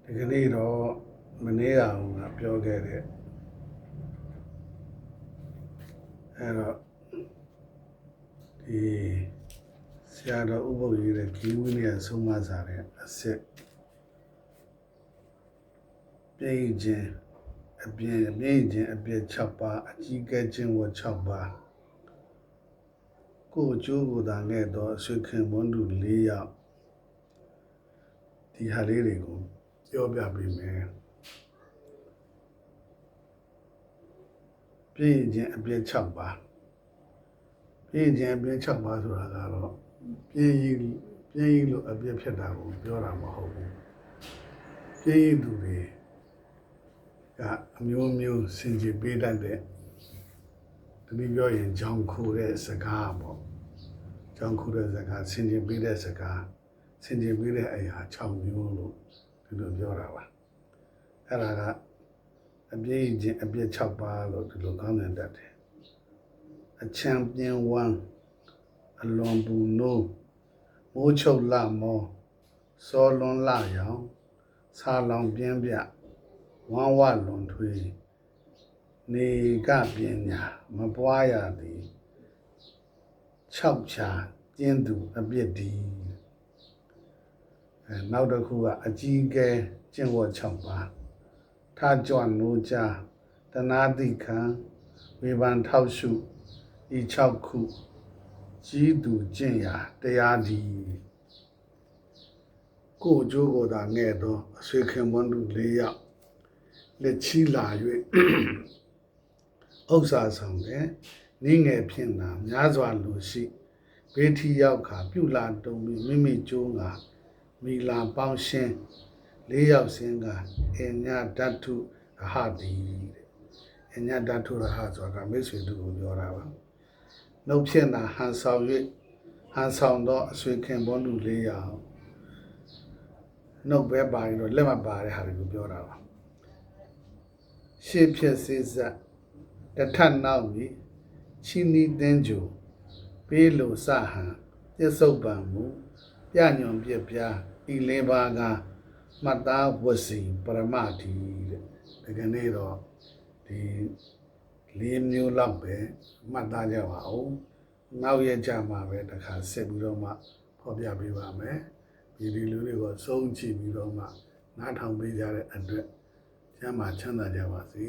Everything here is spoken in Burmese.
ဒီကနေ့တော့မနေ့ကပြောခဲ့တဲ့အဲ့တော့ဒီဆရာတော်ဥပုပ်ရေးတဲ့ဂီဝိနည်းဆုံးမစာတဲ့အစစ်ပြည့်ခြင်းအပြည့်6ပါးအကြီးကဲခြင်းဝ6ပါးကိုအကျိုးကိုသာငဲ့တော့အဆွေခင်ဘွန်းသူ4ယောက်ဒီဟာလေးတွေကိုပြောပြပေးမယ်ပြည့်ခြင်းအပြည့်6ပါးပြည့်ခြင်းအပြည့်6ပါးဆိုတာကတော့ပြည့်လို့အပြည့်ဖြစ်တာကိုပြောတာမဟုတ်ဘူးပြည့်သူတွေကအမျိုးမျိုးစင်ကြယ်ပေးတတ်တဲ့တနည်းပြောရင်ကြောင်ခိုတဲ့စကားပေါ့ကြောင်ခိုတဲ့စကားစင်ကြယ်ပေးတဲ့စကားစင်ကြယ်ပေးတဲ့အရာ6မျိုးလို့ဒီလိုပြောတာပါအဲ့ဒါကအပြည့်ခြင်းအပြည့်6ပါးလို့ဒီလိုကောင်းတယ်တတ်တယ်အချံပြင်းဝမ်းအလွန်ပူနိုးမိုးချုပ်လမောစောလွန်လရောင်ဆာလောင်ပြင်းပြဝမ်းဝလွန်ထွေးနေကပညာမပွားရသည်6ချာကျင်းသူအပြစ်ဒီနောက်တစ်ခုကအကြီးကဲကျင့်ဝတ်6ပါးထကြွနိုးကြတနာတိခံဝေဖန်ထောက်ရှုဤ6ခုကြီးသူကျင့်ရာတရားဒီကိုအကျိုးကိုသာငဲ့သောအဆွေခင်ဘွန်းသူ4ယောက်လက်ချီလာ၍ဥစ္စာဆောင်တဲ့နင်းငယ်ဖြစ်လာများစွာလူရှိဘေးထီရောက်ခါပြုလာတုံပြီးမိမိကျိုးကမိလာပေါင်းရှင်း4ယောက်စင်းကအညဓာတုရဟတိအညဓာတုရဟဆိုတာကမိတ်ဆွေတို့ကိုပြောတာပါနှုတ်ဖြစ်လာဟန်ဆောင်၍ဟန်ဆောင်သောအဆွေခင်ဘွန်းသူ4ယောက်နှုတ်ပဲပါရင်တော့လက်မပါတဲ့ဟာတွေကိုပြောတာပါရှေ့ဖြစ်စေစက်တထနောက်ပြီးချီနီတင်းကြိုပေးလို့စဟံပြစ္ဆုတ်ပံမူပြညွန်ပြပြဤလင်းပါကမှတ်သားဝစီပရမတိတဲ့ဒီကနေ့တော့ဒီ4မျိုးလောက်ပဲမှတ်သားကြပါဦးနောက်ရကြမှာပဲတခါဆက်ပြီးတော့မှဖော်ပြပေးပါမယ်ဒီလူတွေကိုဆုံးကြည့်ပြီးတော့မှနားထောင်ပေးကြတဲ့အတွက်ကျမ်းမာချမ်းသာကြပါစေ